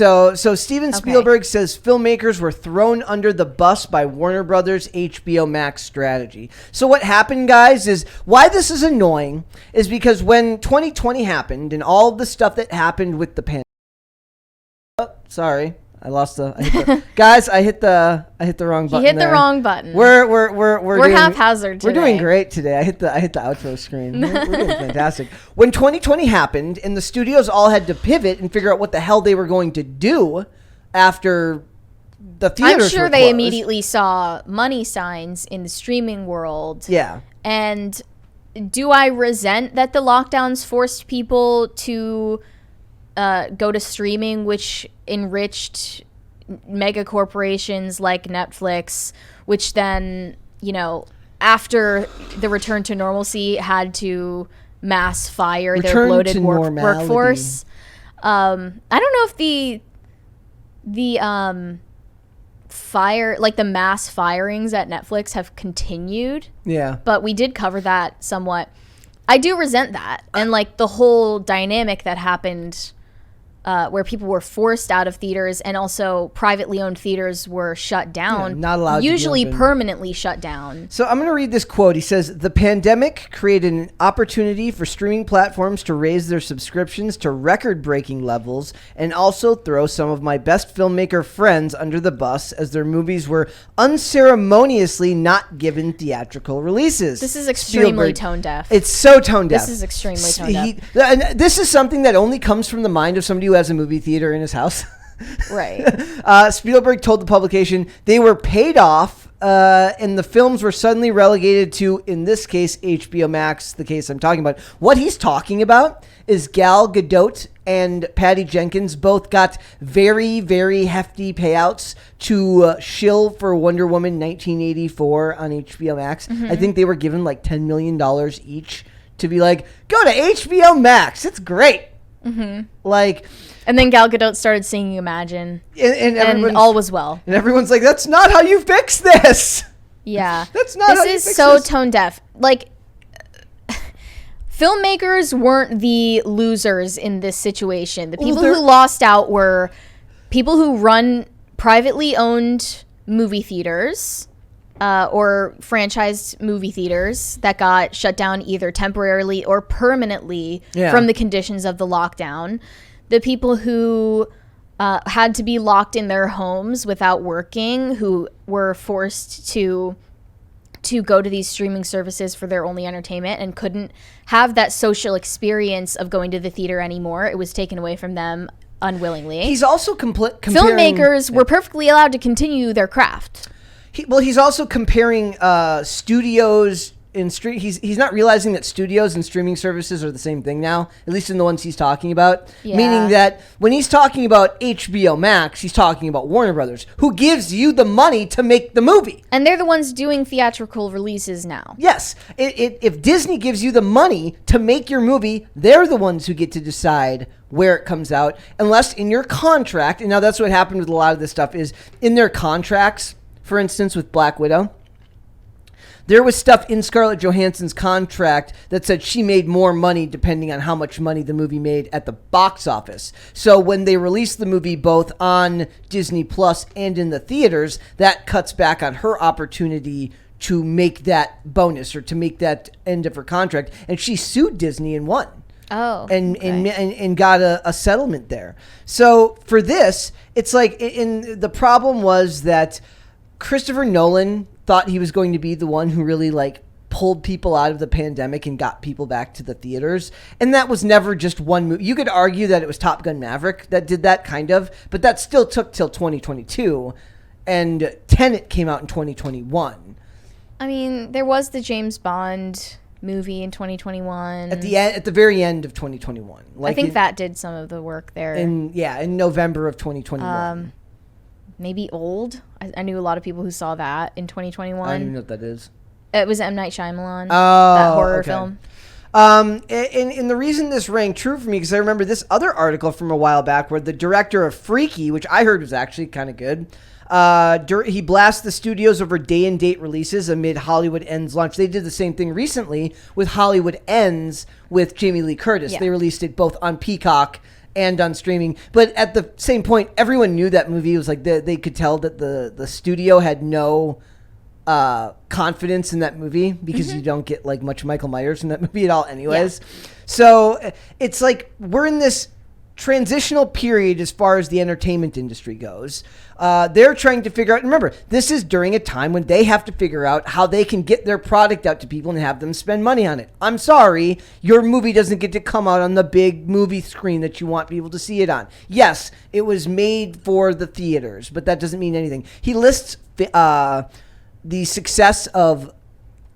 So Steven Spielberg says filmmakers were thrown under the bus by Warner Brothers' HBO Max strategy. So what happened, guys, is why this is annoying is because when 2020 happened and all of the stuff that happened with the pandemic. Oh, sorry. I guys, I hit the wrong button. You hit the wrong button. We're doing, haphazard today. We're doing great today. I hit the outro screen. We're doing fantastic. When 2020 happened and the studios all had to pivot and figure out what the hell they were going to do after the theaters I'm sure were they closed. immediately saw money signs in the streaming world. Yeah. And do I resent that the lockdowns forced people to go to streaming, which enriched mega corporations like Netflix, which then, after the return to normalcy had to mass fire their bloated workforce. I don't know if the mass firings at Netflix have continued. Yeah. But we did cover that somewhat. I do resent that. And the whole dynamic that happened where people were forced out of theaters and also privately owned theaters were shut down. Yeah, not allowed usually to be open. permanently shut down. So I'm going to read this quote. He says, the pandemic created an opportunity for streaming platforms to raise their subscriptions to record-breaking levels and also throw some of my best filmmaker friends under the bus as their movies were unceremoniously not given theatrical releases. This is extremely Spielberg. Tone deaf. It's so tone deaf. This is extremely tone deaf. And this is something that only comes from the mind of somebody who has a movie theater in his house. Right. Spielberg told the publication they were paid off and the films were suddenly relegated to, in this case, HBO Max, the case I'm talking about. What he's talking about is Gal Gadot and Patty Jenkins both got very, very hefty payouts to shill for Wonder Woman 1984 on HBO Max. Mm-hmm. I think they were given $10 million each to be go to HBO Max. It's great. Mm-hmm. And then Gal Gadot started singing Imagine. And all was well. And everyone's like, that's not how you fix this. Yeah. That's not how you fix this. This is so tone deaf. Filmmakers weren't the losers in this situation. The people who lost out were people who run privately owned movie theaters or franchised movie theaters that got shut down either temporarily or permanently from the conditions of the lockdown. The people who had to be locked in their homes without working, who were forced to go to these streaming services for their only entertainment and couldn't have that social experience of going to the theater anymore. It was taken away from them unwillingly. He's also comparing... Filmmakers were perfectly allowed to continue their craft. He's also comparing studios in stream. He's not realizing that studios and streaming services are the same thing now, at least in the ones he's talking about. Yeah. Meaning that when he's talking about HBO Max, he's talking about Warner Brothers, who gives you the money to make the movie. And they're the ones doing theatrical releases now. Yes. If Disney gives you the money to make your movie, they're the ones who get to decide where it comes out, unless in your contract, and now that's what happened with a lot of this stuff, is in their contracts. For instance, with Black Widow, there was stuff in Scarlett Johansson's contract that said she made more money depending on how much money the movie made at the box office. So when they released the movie both on Disney Plus and in the theaters, that cuts back on her opportunity to make that bonus or to make that end of her contract. And she sued Disney and won. Oh, and got a settlement there. So for this, it's the problem was that Christopher Nolan thought he was going to be the one who really pulled people out of the pandemic and got people back to the theaters. And that was never just one movie. You could argue that it was Top Gun Maverick that did that kind of, but that still took till 2022. And Tenet came out in 2021. I mean, there was the James Bond movie in 2021. At the very end of 2021. I think that did some of the work there. In November of 2021. Maybe Old. I knew a lot of people who saw that in 2021. I don't even know what that is. It was M. Night Shyamalan, that horror film. And the reason this rang true for me, because I remember this other article from a while back where the director of Freaky, which I heard was actually kind of good, he blasts the studios over day and date releases amid Hollywood Ends launch. They did the same thing recently with Hollywood Ends with Jamie Lee Curtis. Yeah. They released it both on Peacock and on streaming. But at the same point, everyone knew that movie was like they could tell that the studio had no confidence in that movie because you don't get like much Michael Myers in that movie at all anyways. Yeah. So it's like we're in this transitional period as far as the entertainment industry goes. They're trying to figure out, remember, this is during a time when they have to figure out how they can get their product out to people and have them spend money on it. I'm sorry, your movie doesn't get to come out on the big movie screen that you want people to see it on. Yes, it was made for the theaters, but that doesn't mean anything. He lists the success of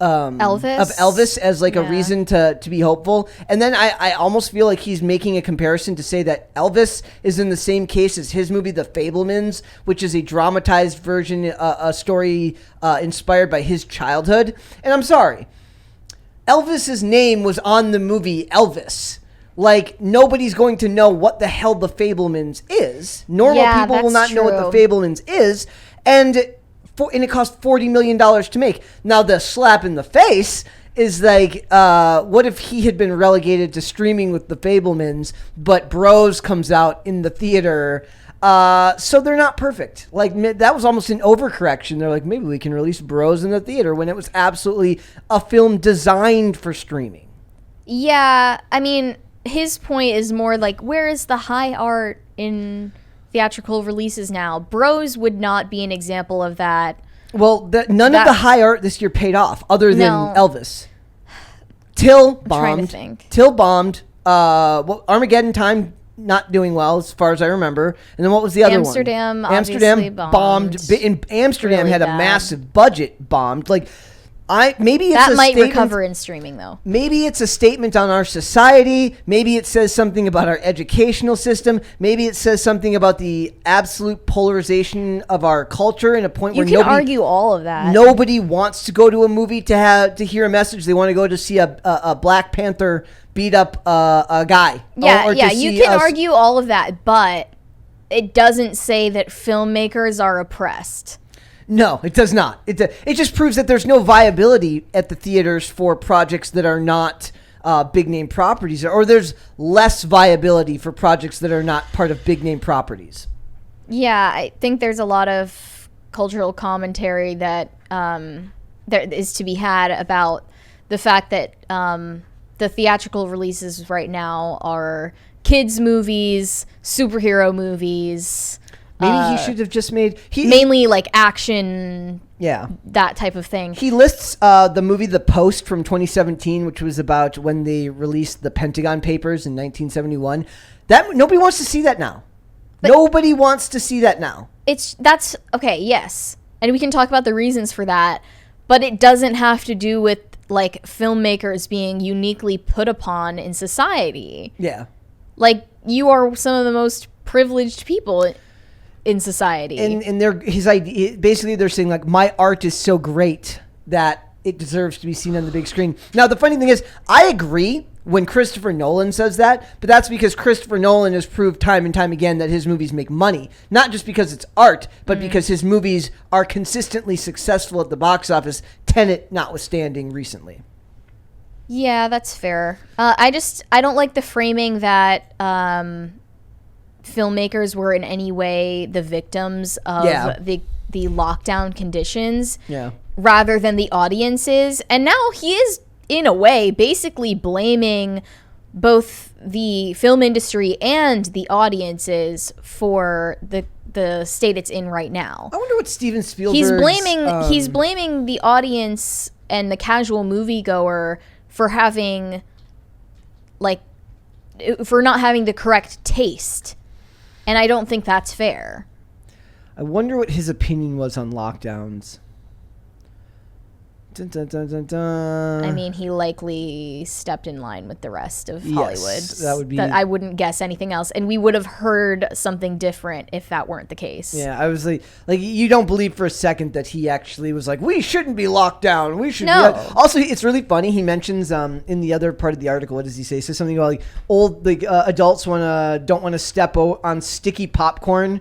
Elvis as like a reason to be hopeful. And then I almost feel like he's making a comparison to say that Elvis is in the same case as his movie, The Fablemens, which is a dramatized version, a story inspired by his childhood. And I'm sorry, Elvis's name was on the movie Elvis. Like, nobody's going to know what the hell The Fablemens is. Normal people will not know what The Fablemens is. And it cost $40 million to make. Now, the slap in the face is like, what if he had been relegated to streaming with The Fablemans, but Bros comes out in the theater? So they're not perfect. Like, that was almost an overcorrection. They're like, maybe we can release Bros in the theater when it was absolutely a film designed for streaming. Yeah, I mean, his point is more like, where is the high art in theatrical releases now? Bros would not be an example of that. Well, none of the high art this year paid off, other than Elvis. Till bombed. Armageddon Time not doing well as far as I remember. And then what was the other one? Amsterdam bombed. In Amsterdam really had a massive budget bombed. Like, maybe it's that might recover in streaming though. Maybe it's a statement on our society. Maybe it says something about our educational system. Maybe it says something about the absolute polarization of our culture in a point where you can argue all of that. Nobody wants to go to a movie to hear a message. They want to go to see a Black Panther beat up a guy. Yeah, you can argue all of that, but it doesn't say that filmmakers are oppressed. No, it does not. It just proves that there's no viability at the theaters for projects that are not big name properties, or there's less viability for projects that are not part of big name properties. Yeah, I think there's a lot of cultural commentary that there is to be had about the fact that the theatrical releases right now are kids' movies, superhero movies. Maybe he should have just made... mainly like action, that type of thing. He lists the movie The Post from 2017, which was about when they released the Pentagon Papers in 1971. Nobody wants to see that now. Nobody wants to see that now. That's okay, yes. And we can talk about the reasons for that, but it doesn't have to do with like filmmakers being uniquely put upon in society. Yeah. Like, you are some of the most privileged people in society, and his idea basically they're saying like, my art is so great that it deserves to be seen on the big screen. Now the funny thing is, I agree when Christopher Nolan says that, but that's because Christopher Nolan has proved time and time again that his movies make money, not just because it's art, but because his movies are consistently successful at the box office, Tenet notwithstanding recently. Yeah, that's fair. I don't like the framing that filmmakers were in any way the victims of the lockdown conditions, rather than the audiences. And now he is, in a way, basically blaming both the film industry and the audiences for the state it's in right now. I wonder what Steven Spielberg... He's blaming the audience and the casual moviegoer for not having the correct taste. And I don't think that's fair. I wonder what his opinion was on lockdowns. Dun, dun, dun, dun, dun. I mean, he likely stepped in line with the rest of Hollywood. That would be... I wouldn't guess anything else. And we would have heard something different if that weren't the case. Yeah, I was like you don't believe for a second that he actually was like, we shouldn't be locked down. We should No. be... Also, it's really funny. He mentions in the other part of the article, what does he say? He says something about like old adults don't want to step on sticky popcorn.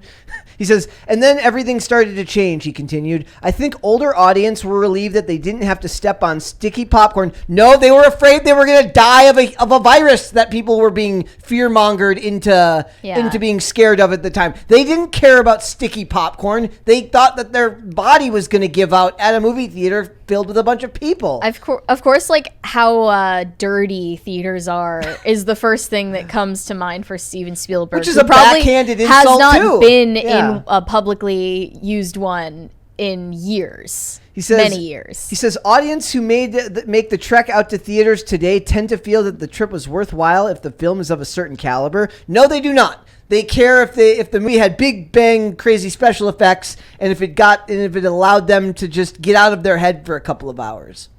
He says, and then everything started to change, he continued. I think older audience were relieved that they didn't didn't have to step on sticky popcorn. No, they were afraid they were going to die of a virus that people were being fear-mongered into being scared of at the time. They didn't care about sticky popcorn. They thought that their body was going to give out at a movie theater filled with a bunch of people. Of course, like how dirty theaters are is the first thing that comes to mind for Steven Spielberg, which is a backhanded insult too. Has not been in a publicly used one in years. He says, many years. He says, audience who make the trek out to theaters today tend to feel that the trip was worthwhile if the film is of a certain caliber. No, they do not. They care if the movie had big bang crazy special effects and if it allowed them to just get out of their head for a couple of hours.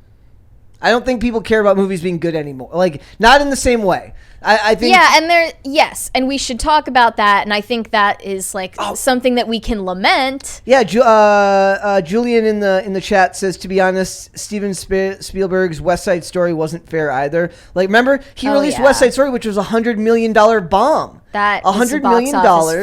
I don't think people care about movies being good anymore. Like, not in the same way. I think. Yeah, and we should talk about that. And I think that is like something that we can lament. Yeah, Julian in the chat says, to be honest, Steven Spielberg's West Side Story wasn't fair either. Like, remember he released West Side Story, which was $100 million bomb. That $100 million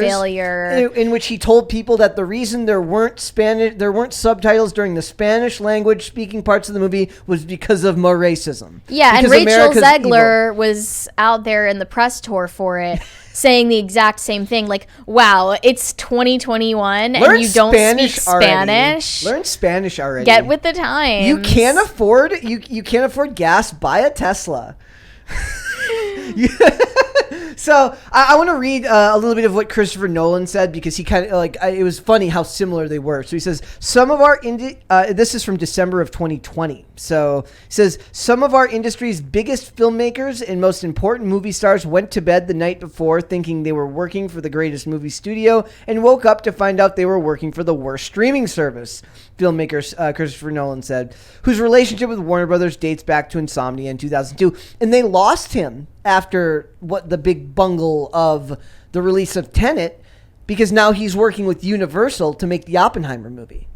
failure, in which he told people that the reason there weren't subtitles during the Spanish language speaking parts of the movie was because of more racism. Yeah, and Rachel Zegler was out there in the press tour for it, saying the exact same thing. Like, wow, it's 2021 and you don't speak Spanish. Learn Spanish already. Get with the times. You can't afford gas. Buy a Tesla. So I want to read a little bit of what Christopher Nolan said, because he kind of it was funny how similar they were. So he says, some of our this is from December of 2020. So he says, some of our industry's biggest filmmakers and most important movie stars went to bed the night before thinking they were working for the greatest movie studio and woke up to find out they were working for the worst streaming service. Filmmaker Christopher Nolan said, whose relationship with Warner Brothers dates back to Insomnia in 2002. And they lost him after the big bungle of the release of Tenet, because now he's working with Universal to make the Oppenheimer movie.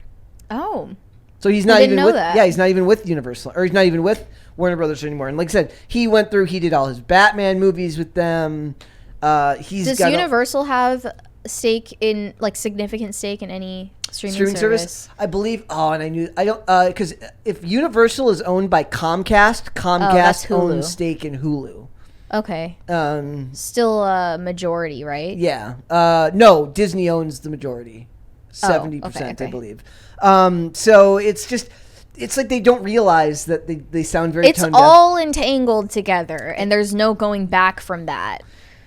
Oh. So he's not even with he's not even with Universal, or he's not even with Warner Brothers anymore. And like I said, he did all his Batman movies with them. Does Universal have significant stake in any streaming service? I believe. Because if Universal is owned by Comcast owns stake in Hulu. Okay. Still a majority, right? Yeah. No, Disney owns the majority. 70%, I believe. So it's like they don't realize that they sound very tone deaf. It's all entangled together, and there's no going back from that.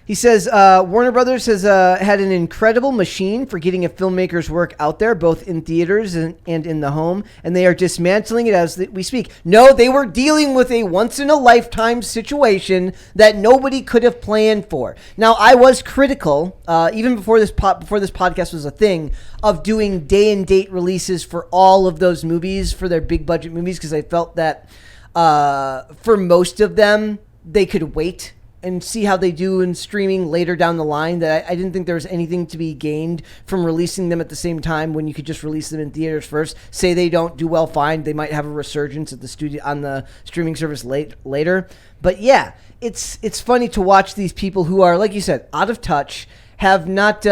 He says, Warner Brothers has had an incredible machine for getting a filmmaker's work out there, both in theaters and in the home, and they are dismantling it as we speak. No, they were dealing with a once-in-a-lifetime situation that nobody could have planned for. Now, I was critical, even before this podcast was a thing, of doing day-and-date releases for all of those movies, for their big-budget movies, because I felt that for most of them, they could wait and see how they do in streaming later down the line. That I didn't think there was anything to be gained from releasing them at the same time when you could just release them in theaters first. Say they don't do well, fine. They might have a resurgence at the studio on the streaming service later. But yeah, it's funny to watch these people who are, like you said, out of touch. Have not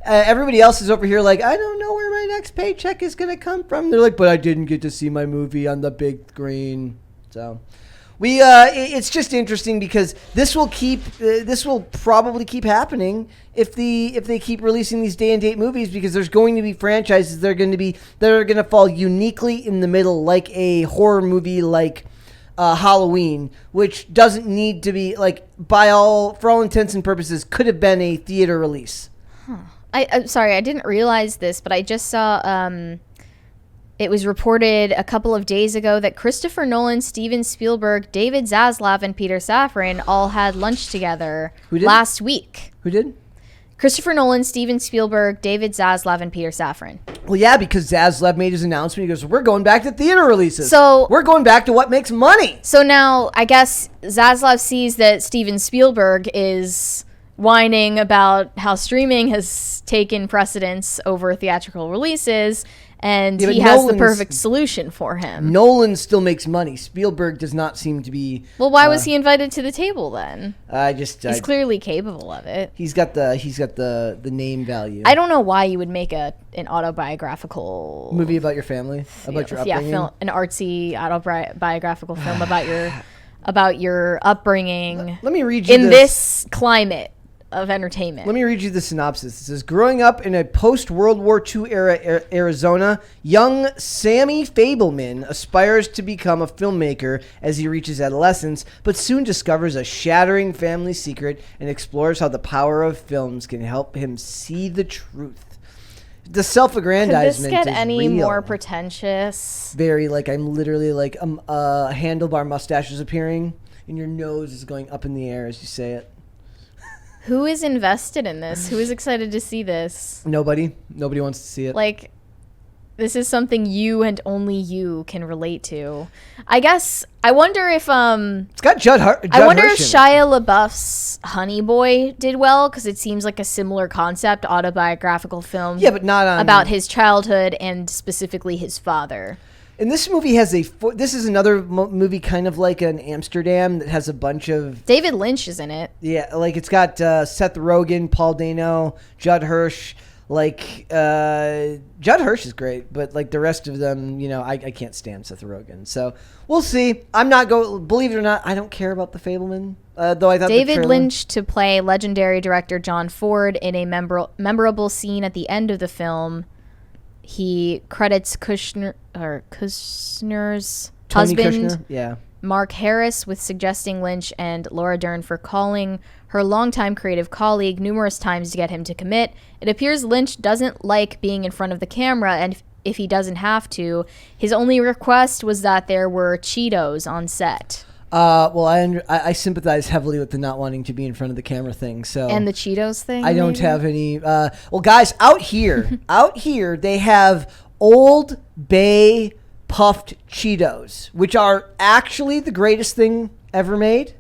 everybody else is over here like, I don't know where my next paycheck is gonna come from. They're like, but I didn't get to see my movie on the big screen. So it's just interesting because this will probably keep happening if they keep releasing these day and date movies, because there's going to be franchises that are going to fall uniquely in the middle, like a horror movie like Halloween, which doesn't need to be, like, for all intents and purposes, could have been a theater release. I'm sorry, I didn't realize this, but I just saw it was reported a couple of days ago that Christopher Nolan, Steven Spielberg, David Zaslav, and Peter Safran all had lunch together last week. Who did? Christopher Nolan, Steven Spielberg, David Zaslav, and Peter Safran. Well, yeah, because Zaslav made his announcement. He goes, we're going back to theater releases. So we're going back to what makes money. So now I guess Zaslav sees that Steven Spielberg is whining about how streaming has taken precedence over theatrical releases, and he has the perfect solution for him. Nolan still makes money. Spielberg does not seem to be. Well, why was he invited to the table then? He's clearly capable of it. He's got the name value. I don't know why you would make an autobiographical movie about your family, about your upbringing. An artsy autobiographical film about your upbringing. Let me read you in this climate of entertainment. Let me read you the synopsis. It says, growing up in a post-World War II era Arizona, young Sammy Fablemen aspires to become a filmmaker as he reaches adolescence, but soon discovers a shattering family secret and explores how the power of films can help him see the truth. The self-aggrandizement is real. Could this get any more pretentious? Very, I'm literally a handlebar mustache is appearing, and your nose is going up in the air as you say it. Who is invested in this? Who is excited to see this? Nobody. Nobody wants to see it. This is something you and only you can relate to. I wonder if it's got Judd I wonder if Shia LaBeouf's Honey Boy did well, because it seems like a similar concept, autobiographical film. Yeah, but not on about his childhood and specifically his father. And this movie has this is another movie kind of like an Amsterdam that has a bunch of... David Lynch is in it. Yeah, it's got Seth Rogen, Paul Dano, Judd Hirsch. Judd Hirsch is great, but the rest of them, I can't stand Seth Rogen. So we'll see. I'm not believe it or not, I don't care about the Fablemen. Though I thought David Lynch to play legendary director John Ford in a memorable scene at the end of the film. He credits Kushner's husband, Mark Harris, with suggesting Lynch and Laura Dern for calling her longtime creative colleague numerous times to get him to commit. It appears Lynch doesn't like being in front of the camera, and if he doesn't have to, his only request was that there were Cheetos on set. I sympathize heavily with the not wanting to be in front of the camera thing. So and the Cheetos thing. I don't have any. Guys, out here, they have Old Bay puffed Cheetos, which are actually the greatest thing ever made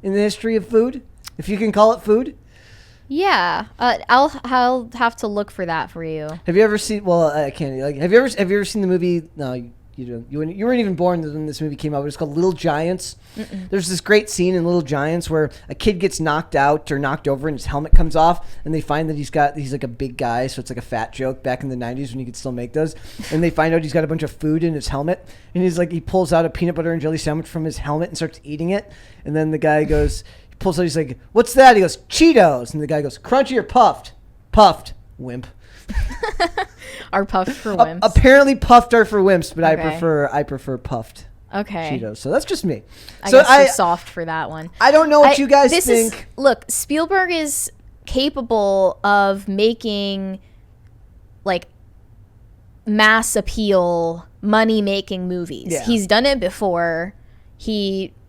in the history of food, if you can call it food. Yeah, I'll have to look for that for you. Have you ever seen? Well, I can't. Have you ever seen the movie? No. You weren't even born when this movie came out. But it's called Little Giants. Mm-mm. There's this great scene in Little Giants where a kid gets knocked out or knocked over and his helmet comes off, and they find that he's like a big guy, so it's like a fat joke back in the 90s when you could still make those. And they find out he's got a bunch of food in his helmet, and he pulls out a peanut butter and jelly sandwich from his helmet and starts eating it. And then the guy goes, he pulls out, he's like, "What's that?" He goes, "Cheetos." And the guy goes, "Crunchy or puffed?" "Puffed, wimp." Are puffed for wimps? Apparently puffed are for wimps, but okay. I prefer puffed Cheetos. So that's just me. I guess you're soft for that one. I don't know what you guys think. Look, Spielberg is capable of making mass appeal, money-making movies. Yeah. He's done it before.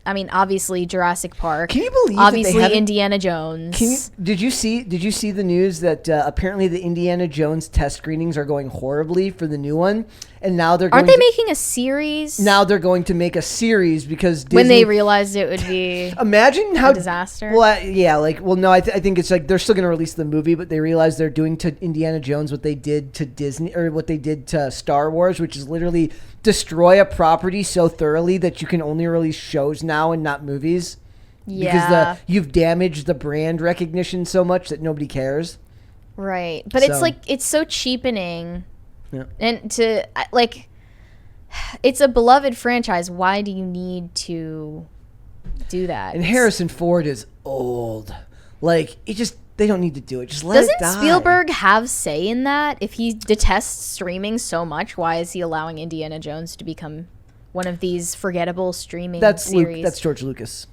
Obviously Jurassic Park. Can you believe obviously Indiana Jones? Did you see the news that apparently the Indiana Jones test screenings are going horribly for the new one, and now aren't they making a series? Now they're going to make a series because Disney, when they realized it would be imagine how a disaster. Well, I think it's they're still going to release the movie, but they realize they're doing to Indiana Jones what they did to Disney or what they did to Star Wars, which is literally destroy a property so thoroughly that you can only release shows now and not movies. Yeah. Because you've damaged the brand recognition so much that nobody cares. Right. But it's so cheapening. Yeah. And it's a beloved franchise. Why do you need to do that? And Harrison Ford is old. They don't need to do it. Just let it die. Doesn't Spielberg have say in that? If he detests streaming so much, why is he allowing Indiana Jones to become one of these forgettable streaming series? That's George Lucas.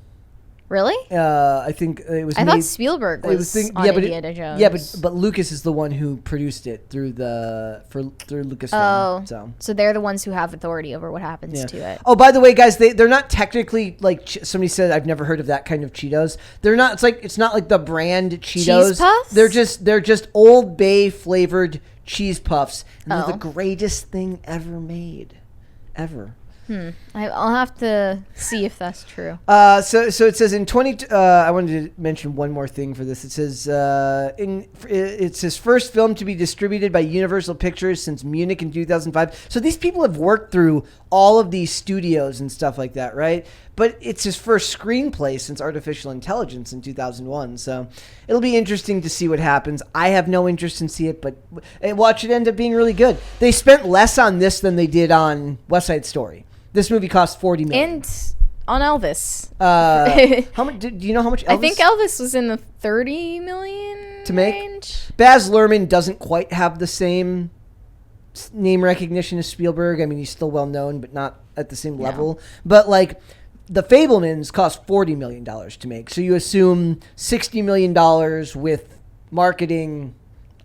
Really? I think it was. I thought Spielberg was on Indiana Jones. Yeah, but Lucas is the one who produced it through Lucasfilm. Oh, so they're the ones who have authority over what happens to it. Oh, by the way, guys, they're not technically somebody said. I've never heard of that kind of Cheetos. They're not. It's not like the brand Cheetos. Cheese puffs? They're just Old Bay flavored cheese puffs, and they're the greatest thing ever made, ever. I'll have to see if that's true. So it says in 20. I wanted to mention one more thing for this. It says it's his first film to be distributed by Universal Pictures since Munich in 2005. So these people have worked through all of these studios and stuff like that, right? But it's his first screenplay since Artificial Intelligence in 2001. So it'll be interesting to see what happens. I have no interest in see it, but watch it end up being really good. They spent less on this than they did on West Side Story. This movie cost $40 million. And on Elvis. How much? Do you know how much? Elvis? I think Elvis was in the $30 million to make. range. Baz Luhrmann doesn't quite have the same name recognition as Spielberg. I mean, he's still well known, but not at the same level. But like, the Fablemens cost $40 million to make. So you assume $60 million with marketing.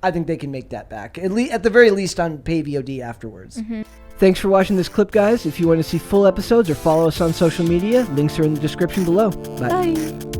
I think they can make that back, at the very least on pay VOD afterwards. Mm-hmm. Thanks for watching this clip, guys. If you want to see full episodes or follow us on social media, links are in the description below. Bye.